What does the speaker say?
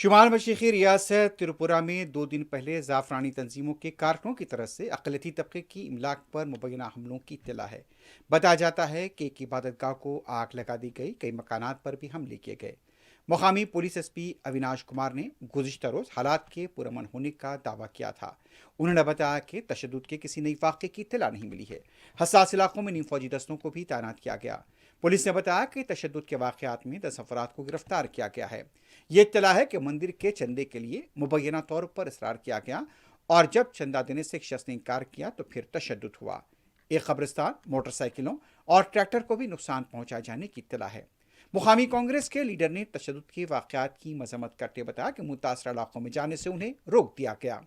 شمال مشرقی ریاست تریپورا میں 2 دن پہلے زعفرانی تنظیموں کے کارکنوں کی طرف سے اقلیتی طبقے کی املاک پر مبینہ حملوں کی اطلاع ہے۔ بتایا جاتا ہے کہ ایک عبادت گاہ کو آگ لگا دی گئی، کئی مکانات پر بھی حملے کیے گئے۔ مقامی police S P Avinash Kumar نے گزشتہ روز حالات کے پرامن ہونے کا دعویٰ کیا تھا۔ انہوں نے بتایا کہ تشدد کے کسی نئی واقعے کی اطلاع نہیں ملی ہے۔ حساس علاقوں میں نیم فوجی دستوں کو بھی تعینات کیا گیا۔ پولیس نے بتایا کہ تشدد کے واقعات میں 10 افراد کو گرفتار کیا گیا ہے۔ یہ اطلاع ہے کہ مندر کے چندے کے لیے مبینہ طور پر اصرار کیا گیا اور جب چندہ دینے سے ایک شخص نے انکار کیا تو پھر تشدد ہوا۔ ایک قبرستان، موٹر سائیکلوں اور ٹریکٹر کو بھی نقصان پہنچائے جانے کی اطلاع ہے۔ مقامی کانگریس کے لیڈر نے تشدد کے واقعات کی مذمت کرتے بتایا کہ متاثرہ علاقوں میں جانے سے انہیں روک دیا گیا۔